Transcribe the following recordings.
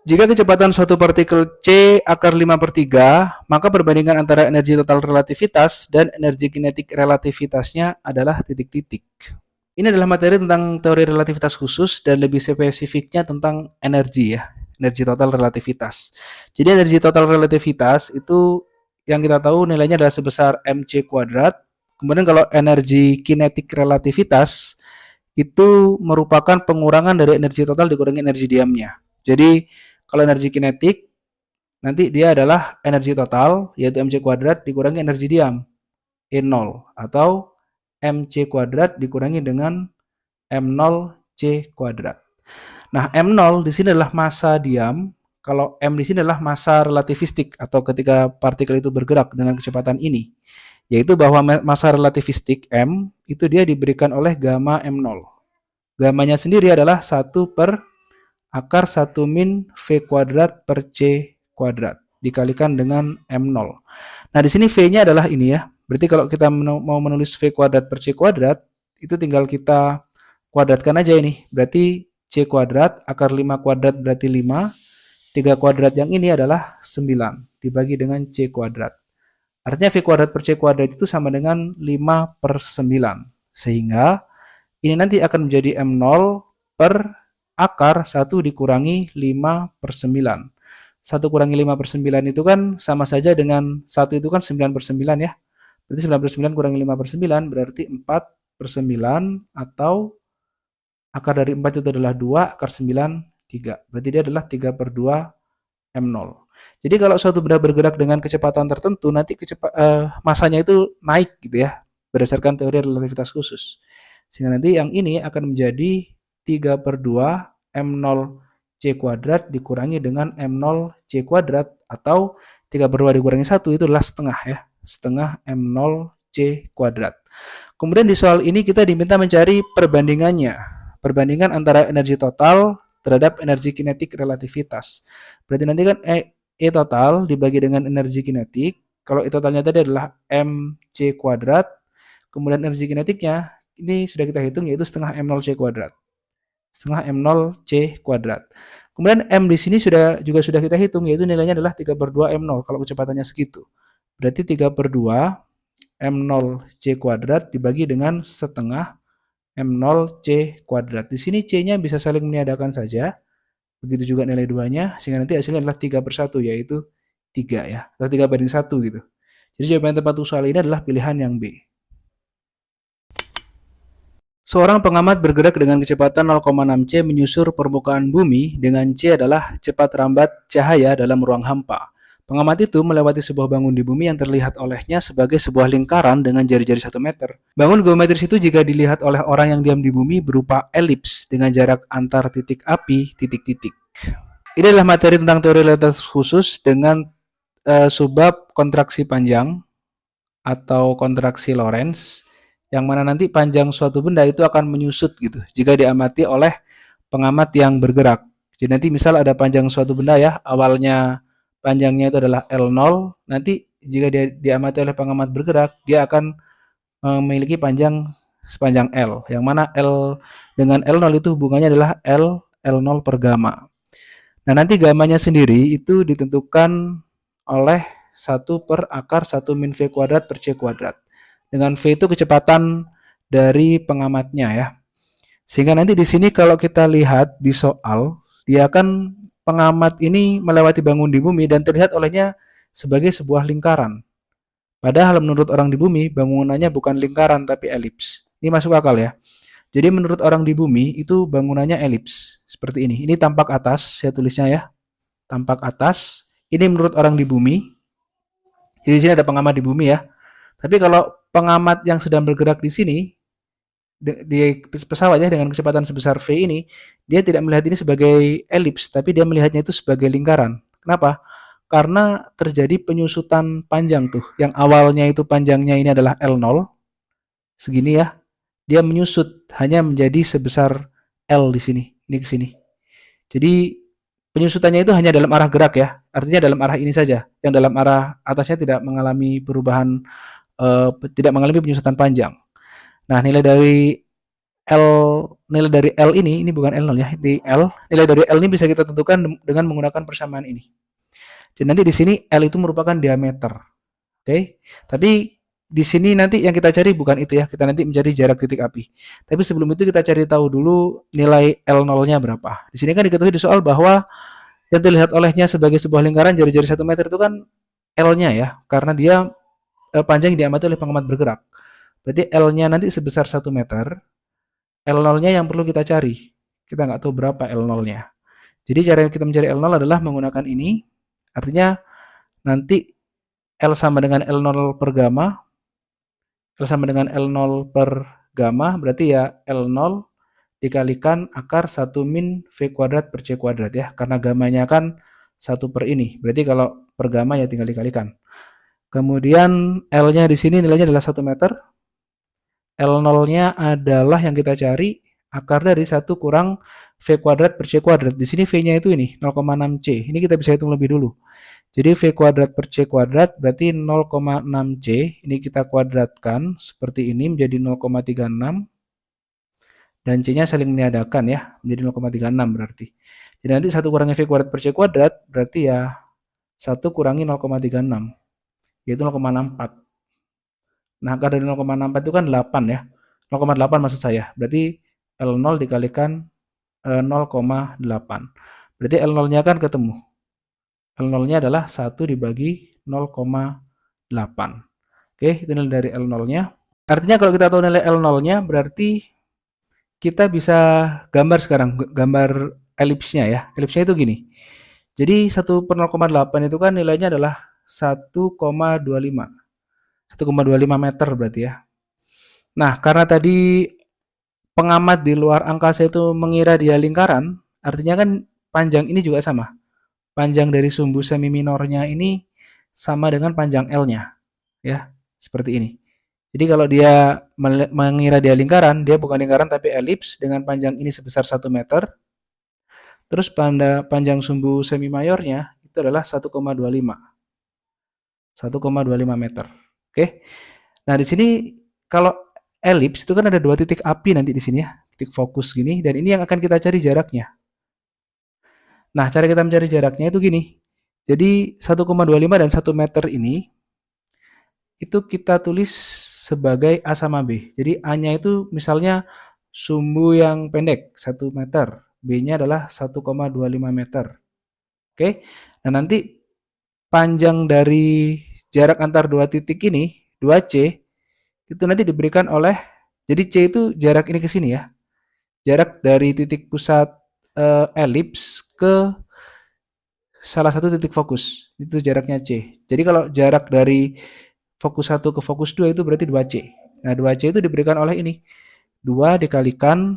Jika kecepatan suatu partikel C akar 5/3, maka perbandingan antara energi total relativitas dan energi kinetik relativitasnya adalah titik-titik. Ini adalah materi tentang teori relativitas khusus dan lebih spesifiknya tentang energi ya, energi total relativitas. Jadi energi total relativitas itu yang kita tahu nilainya adalah sebesar mc kuadrat. Kemudian kalau energi kinetik relativitas itu merupakan pengurangan dari energi total dikurangi energi diamnya. Jadi kalau energi kinetik nanti dia adalah energi total yaitu mc kuadrat dikurangi energi diam E0 atau mc kuadrat dikurangi dengan M0 C kuadrat. Nah, M0 di sini adalah massa diam, kalau M di sini adalah massa relativistik atau ketika partikel itu bergerak dengan kecepatan ini. Yaitu bahwa massa relativistik M itu dia diberikan oleh gamma M0. Gammanya sendiri adalah 1 per akar 1 min V kuadrat per C kuadrat dikalikan dengan M0. Nah, di sini V-nya adalah ini ya. Berarti kalau kita mau menulis V kuadrat per C kuadrat, itu tinggal kita kuadratkan aja ini. Berarti C kuadrat, akar 5 kuadrat berarti 5. 3 kuadrat yang ini adalah 9 dibagi dengan C kuadrat. Artinya V kuadrat per C kuadrat itu sama dengan 5 per 9. Sehingga ini nanti akan menjadi M0 per akar 1 dikurangi 5 per 9. 1 kurangi 5 per 9 itu kan sama saja dengan 1 itu kan 9 per 9 ya. Berarti 9 per 9 kurangi 5 per 9 berarti 4 per 9 atau akar dari 4 itu adalah 2, akar 9, 3. Berarti dia adalah 3 per 2 M0. Jadi kalau suatu benda bergerak dengan kecepatan tertentu, nanti masanya itu naik gitu ya, berdasarkan teori relativitas khusus. Sehingga nanti yang ini akan menjadi 3 per 2 M0 C kuadrat dikurangi dengan M0 C kuadrat atau 3 per 2 dikurangi 1 itu adalah setengah ya, setengah M0 C kuadrat. Kemudian di soal ini kita diminta mencari perbandingannya, perbandingan antara energi total terhadap energi kinetik relativitas. Berarti nanti kan E total dibagi dengan energi kinetik. Kalau E totalnya tadi adalah mc kuadrat, kemudian energi kinetiknya ini sudah kita hitung yaitu setengah M0 C kuadrat. Setengah M0 C kuadrat. Kemudian M di sini juga sudah kita hitung yaitu nilainya adalah 3 per 2 M0 kalau kecepatannya segitu. Berarti 3 per 2 M0 C kuadrat dibagi dengan setengah M0 C kuadrat. Di sini C-nya bisa saling meniadakan saja. Begitu juga nilai 2-nya, sehingga nanti hasilnya adalah 3 per 1, yaitu 3 ya. Atau 3 banding 1 gitu. Jadi jawaban tepat untuk soal ini adalah pilihan yang B. Seorang pengamat bergerak dengan kecepatan 0,6 C menyusur permukaan bumi dengan C adalah cepat rambat cahaya dalam ruang hampa. Pengamat itu melewati sebuah bangun di bumi yang terlihat olehnya sebagai sebuah lingkaran dengan jari-jari 1 meter. Bangun geometris itu jika dilihat oleh orang yang diam di bumi berupa elips dengan jarak antar titik api titik-titik. Ini adalah materi tentang teori relativitas khusus dengan subbab kontraksi panjang atau kontraksi Lorentz, yang mana nanti panjang suatu benda itu akan menyusut gitu jika diamati oleh pengamat yang bergerak. Jadi nanti misal ada panjang suatu benda ya, awalnya panjangnya itu adalah L0, nanti jika dia diamati oleh pengamat bergerak, dia akan memiliki panjang sepanjang L, yang mana L dengan L0 itu hubungannya adalah L0 per gamma. Nah, nanti gammanya sendiri itu ditentukan oleh 1 per akar 1 min V kuadrat per C kuadrat. Dengan V itu kecepatan dari pengamatnya ya. Sehingga nanti di sini kalau kita lihat di soal, dia akan pengamat ini melewati bangun di bumi dan terlihat olehnya sebagai sebuah lingkaran. Padahal menurut orang di bumi, bangunannya bukan lingkaran tapi elips. Ini masuk akal ya. Jadi menurut orang di bumi itu bangunannya elips. Seperti ini. Ini tampak atas, saya tulisnya ya. Tampak atas. Ini menurut orang di bumi. Jadi di sini ada pengamat di bumi ya. Tapi kalau pengamat yang sedang bergerak di sini, di pesawat ya dengan kecepatan sebesar V ini, dia tidak melihat ini sebagai elips, tapi dia melihatnya itu sebagai lingkaran. Kenapa? Karena terjadi penyusutan panjang tuh, yang awalnya itu panjangnya ini adalah L0, segini ya, dia menyusut hanya menjadi sebesar L di sini, ini ke sini. Jadi penyusutannya itu hanya dalam arah gerak ya, artinya dalam arah ini saja, yang dalam arah atasnya tidak mengalami perubahan, tidak mengalami penyusutan panjang. Nah, nilai dari L nilai dari L ini bukan L0 ya, di L, nilai dari L ini bisa kita tentukan dengan menggunakan persamaan ini. Jadi nanti di sini L itu merupakan diameter. Oke. Tapi di sini nanti yang kita cari bukan itu ya, kita nanti mencari jarak titik api. Tapi sebelum itu kita cari tahu dulu nilai L0-nya berapa. Di sini kan diketahui di soal bahwa yang terlihat olehnya sebagai sebuah lingkaran jari-jari 1 meter itu kan L-nya ya, karena dia panjang yang diamati oleh pengamat bergerak. Berarti L-nya nanti sebesar 1 meter, L0-nya yang perlu kita cari. Kita nggak tahu berapa L0-nya. Jadi cara kita mencari L0 adalah menggunakan ini, artinya nanti L sama dengan L0 per gamma, L sama dengan L0 per gamma, berarti ya L0 dikalikan akar 1 min V kuadrat per C kuadrat ya, karena gamanya kan 1 per ini, berarti kalau per gamma ya tinggal dikalikan. Kemudian L-nya di sini nilainya adalah 1 meter, L0-nya adalah yang kita cari akar dari 1 kurang V kuadrat per C kuadrat. Di sini V-nya itu ini, 0,6 C. Ini kita bisa hitung lebih dulu. Jadi V kuadrat per C kuadrat berarti 0,6 C. Ini kita kuadratkan seperti ini menjadi 0,36. Dan C-nya saling meniadakan ya, menjadi 0,36 berarti. Jadi nanti 1 kurangi V kuadrat per C kuadrat berarti ya 1 kurangi 0,36, yaitu 0,64. Nah, akar dari 0,64 itu kan 8 ya. 0,8 maksud saya. Berarti L0 dikalikan 0,8. Berarti L0-nya kan ketemu. L0-nya adalah 1 dibagi 0,8. Oke, itu nilai dari L0-nya. Artinya kalau kita tahu nilai L0-nya berarti kita bisa gambar sekarang, gambar elipsnya ya. Elipsnya itu gini. Jadi 1 per 0,8 itu kan nilainya adalah 1,25. 1,25 meter berarti ya. Nah, karena tadi pengamat di luar angkasa itu mengira dia lingkaran, artinya kan panjang ini juga sama. Panjang dari sumbu semi minornya ini sama dengan panjang L-nya. Ya, seperti ini. Jadi kalau dia mengira dia lingkaran, dia bukan lingkaran tapi elips dengan panjang ini sebesar 1 meter. Terus panjang sumbu semi mayornya itu adalah 1,25. 1,25 meter. Oke. Nah, di sini kalau elips itu kan ada 2 titik api nanti di sini ya, titik fokus gini, dan ini yang akan kita cari jaraknya. Nah, cara kita mencari jaraknya itu gini. Jadi 1,25 dan 1 meter ini itu kita tulis sebagai A sama B. Jadi A-nya itu misalnya sumbu yang pendek 1 meter, B-nya adalah 1,25 meter. Oke. Nah, nanti panjang dari jarak antar dua titik ini, 2C, itu nanti diberikan oleh, jadi C itu jarak ini ke sini ya. Jarak dari titik pusat elips ke salah satu titik fokus. Itu jaraknya C. Jadi kalau jarak dari fokus 1 ke fokus 2 itu berarti 2C. Nah, 2C itu diberikan oleh ini. 2 dikalikan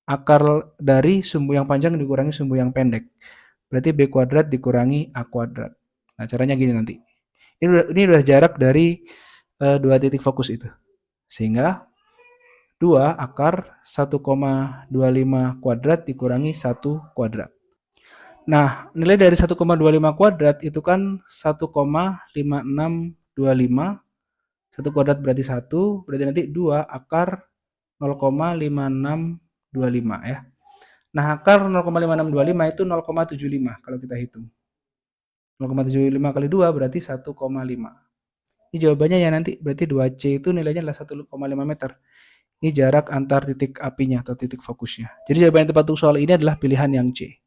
akar dari sumbu yang panjang dikurangi sumbu yang pendek. Berarti B kuadrat dikurangi A kuadrat. Nah, caranya gini nanti. Ini udah jarak dari dua titik fokus itu. Sehingga 2 akar 1,25 kuadrat dikurangi 1 kuadrat. Nah, nilai dari 1,25 kuadrat itu kan 1,5625. 1 kuadrat berarti 1, berarti nanti 2 akar 0,5625 ya. Nah, akar 0,5625 itu 0,75 kalau kita hitung. 0,75 kali 2 berarti 1,5. Ini jawabannya ya nanti, berarti 2C itu nilainya adalah 1,5 meter. Ini jarak antar titik apinya atau titik fokusnya. Jadi jawaban yang tepat untuk soal ini adalah pilihan yang C.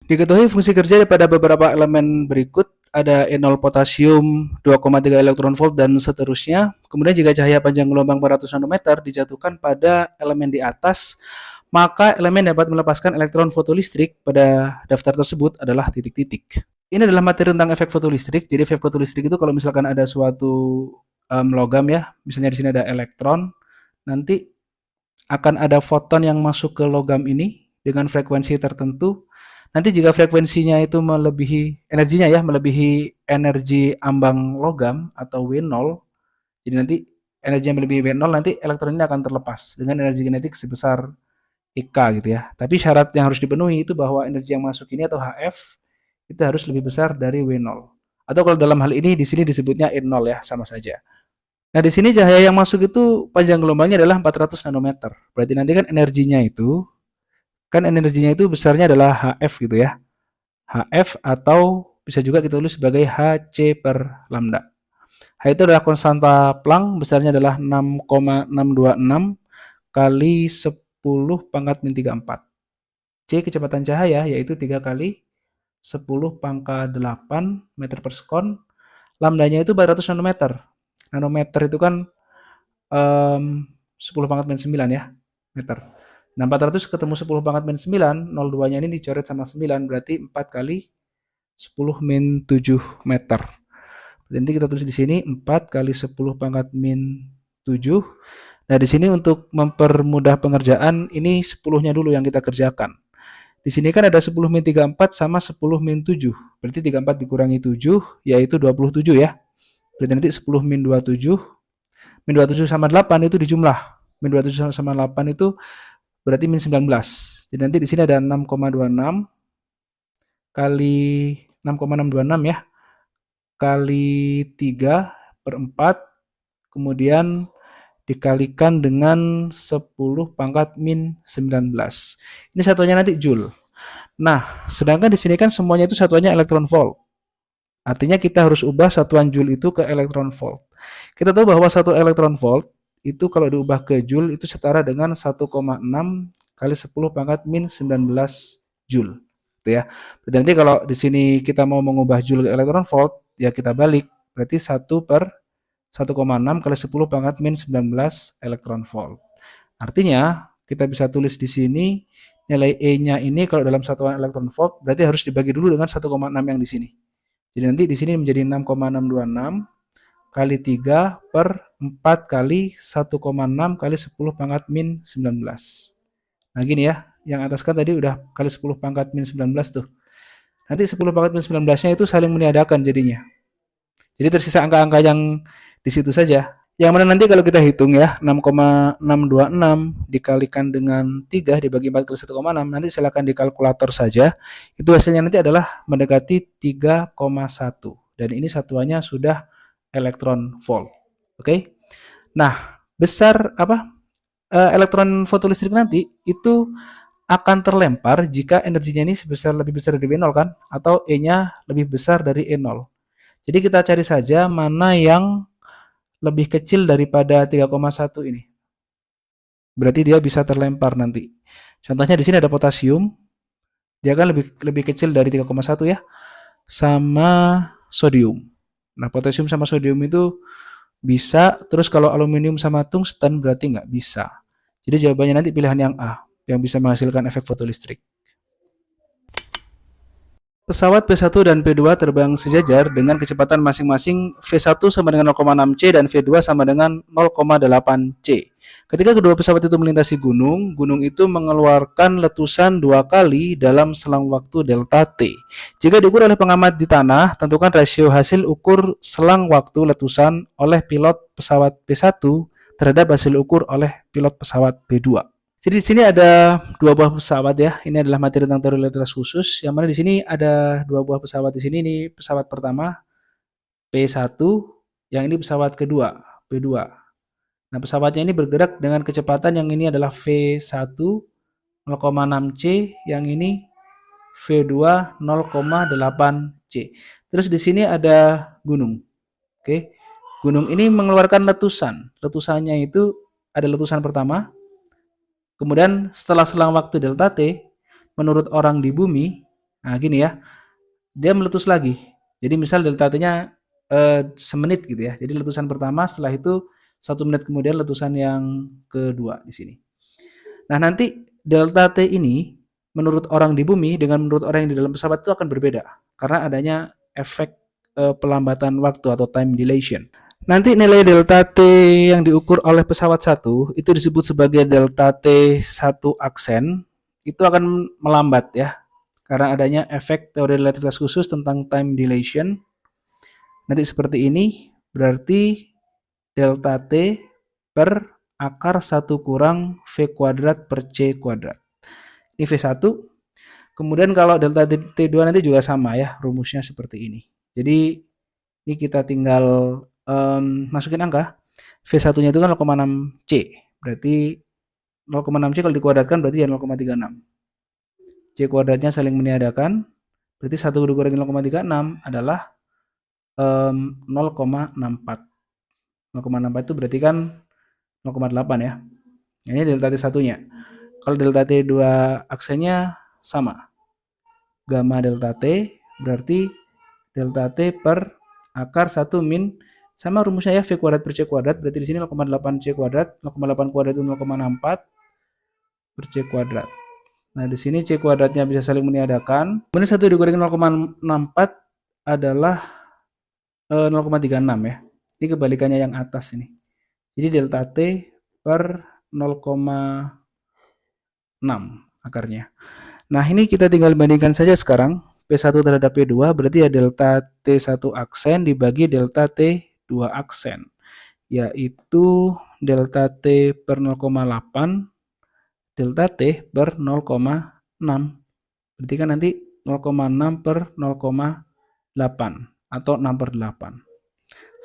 Diketahui fungsi kerja pada beberapa elemen berikut, ada E0 potasium 2,3 elektron volt dan seterusnya. Kemudian jika cahaya panjang gelombang 400 nanometer dijatuhkan pada elemen di atas, maka elemen dapat melepaskan elektron fotolistrik. Pada daftar tersebut adalah titik-titik. Ini adalah materi tentang efek fotolistrik. Jadi efek fotolistrik itu kalau misalkan ada suatu logam ya, misalnya di sini ada elektron, nanti akan ada foton yang masuk ke logam ini dengan frekuensi tertentu. Nanti jika frekuensinya itu melebihi energinya ya, melebihi energi ambang logam atau W0, jadi nanti energi yang melebihi W0 nanti elektron ini akan terlepas dengan energi kinetik sebesar IK gitu ya. Tapi syarat yang harus dipenuhi itu bahwa energi yang masuk ini atau HF itu harus lebih besar dari W0. Atau kalau dalam hal ini di sini disebutnya E0 ya, sama saja. Nah, di sini cahaya yang masuk itu panjang gelombangnya adalah 400 nanometer. Berarti nanti kan energinya itu besarnya adalah HF gitu ya. HF atau bisa juga kita tulis sebagai Hc per lambda. H itu adalah konstanta Planck, besarnya adalah 6,626 kali 10 pangkat min 34. C kecepatan cahaya yaitu 3 kali 10 pangkat 8 meter per sekon. Lambdanya itu 400 nanometer. Nanometer itu kan 10 pangkat min 9 ya, meter. Nah, 400 ketemu 10 pangkat min 9, 02-nya ini dicoret sama 9, berarti 4 kali 10 min 7 meter. Nanti kita tulis di sini 4 kali 10 pangkat min 7. Nah, di sini untuk mempermudah pengerjaan, ini 10-nya dulu yang kita kerjakan. Di sini kan ada 10 min 34 sama 10 min 7. Berarti 34 dikurangi 7, yaitu 27 ya. Berarti nanti 10 min 27. Min 27 sama 8 itu dijumlah. Min 27 sama 8 itu berarti min 19. Jadi nanti di sini ada 6,26 kali 6,626 ya. Kali 3 per 4. Kemudian dikalikan dengan 10 pangkat min 19. Ini satuannya nanti joule. Nah, sedangkan di sini kan semuanya itu satuannya elektron volt. Artinya kita harus ubah satuan joule itu ke elektron volt. Kita tahu bahwa satu elektron volt itu kalau diubah ke joule itu setara dengan 1,6 kali 10 pangkat min 19 joule. Gitu ya. Berarti nanti kalau di sini kita mau mengubah joule ke elektron volt, ya kita balik. Berarti 1 per 1,6 kali 10 pangkat min 19 elektron volt. Artinya, kita bisa tulis di sini nilai E-nya ini kalau dalam satuan elektron volt berarti harus dibagi dulu dengan 1,6 yang di sini. Jadi nanti di sini menjadi 6,626 kali 3 per 4 kali 1,6 kali 10 pangkat min 19. Nah gini ya, yang atas kan tadi udah kali 10 pangkat min 19 tuh. Nanti 10 pangkat min 19-nya itu saling meniadakan jadinya. Jadi tersisa angka-angka yang di situ saja. Yang mana nanti kalau kita hitung ya, 6,626 dikalikan dengan 3 dibagi 4 kali 1,6, nanti silakan di kalkulator saja. Itu hasilnya nanti adalah mendekati 3,1. Dan ini satuannya sudah elektron volt. Oke. Nah, besar elektron fotolistrik nanti itu akan terlempar jika energinya ini lebih besar dari V0 kan, atau E-nya lebih besar dari E0. Jadi kita cari saja mana yang lebih kecil daripada 3,1 ini. Berarti dia bisa terlempar nanti. Contohnya di sini ada potasium. Dia kan lebih kecil dari 3,1 ya. Sama sodium. Nah, potasium sama sodium itu bisa. Terus kalau aluminium sama tungsten berarti nggak bisa. Jadi jawabannya nanti pilihan yang A, yang bisa menghasilkan efek fotolistrik. Pesawat P1 dan P2 terbang sejajar dengan kecepatan masing-masing V1 sama dengan 0,6 C dan V2 sama dengan 0,8 C. Ketika kedua pesawat itu melintasi gunung, gunung itu mengeluarkan letusan 2 kali dalam selang waktu delta T. Jika diukur oleh pengamat di tanah, tentukan rasio hasil ukur selang waktu letusan oleh pilot pesawat P1 terhadap hasil ukur oleh pilot pesawat P2. Jadi di sini ada 2 buah pesawat ya. Ini adalah materi tentang teori relativitas khusus. Yang mana di sini ada 2 buah pesawat di sini. Ini pesawat pertama P1, yang ini pesawat kedua P2. Nah, pesawatnya ini bergerak dengan kecepatan yang ini adalah V1 0,6 C, yang ini V2 0,8 C. Terus di sini ada gunung. Oke. Gunung ini mengeluarkan letusan. Letusannya itu ada letusan pertama. Kemudian setelah selang waktu delta T, menurut orang di bumi, nah gini ya, dia meletus lagi. Jadi misal delta T-nya semenit gitu ya. Jadi letusan pertama, setelah itu 1 menit kemudian letusan yang kedua di sini. Nah nanti delta T ini, menurut orang di bumi dengan menurut orang yang di dalam pesawat itu akan berbeda. Karena adanya efek pelambatan waktu atau time dilation. Nanti nilai delta T yang diukur oleh pesawat satu itu disebut sebagai delta T 1 aksen, itu akan melambat ya, karena adanya efek teori relativitas khusus tentang time dilation. Nanti seperti ini, berarti delta T per akar 1 kurang V kuadrat per C kuadrat. Ini V1. Kemudian kalau delta T2 nanti juga sama ya, rumusnya seperti ini. Jadi ini kita tinggal masukin angka. V1-nya itu kan 0,6 C. Berarti 0,6 C kalau dikuadratkan berarti ya 0,36. C kuadratnya saling meniadakan. Berarti 1 dikurangi 0,36 adalah 0,64. 0,64 itu berarti kan 0,8 ya. Ini delta T1-nya. Kalau delta T2 aksennya sama. Gamma delta T berarti delta T per akar 1 min sama rumusnya ya, V kuadrat per C kuadrat. Berarti di sini 0,8 C kuadrat. 0,8 kuadrat itu 0,64 per C kuadrat. Nah, di sini C kuadratnya bisa saling meniadakan. Kemudian 1 dikurangi 0,64 adalah 0,36 ya. Ini kebalikannya yang atas ini. Jadi delta T per 0,6 akarnya. Nah, ini kita tinggal bandingkan saja sekarang. P1 terhadap P2 berarti ya delta T1 aksen dibagi delta T2 aksen. Yaitu delta T per 0,8 delta T per 0,6. Berarti kan nanti 0,6 per 0,8 atau 6 per 8.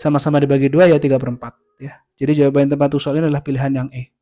Sama-sama dibagi 2 ya 3/4 ya. Jadi jawaban tempat untuk soal ini adalah pilihan yang E.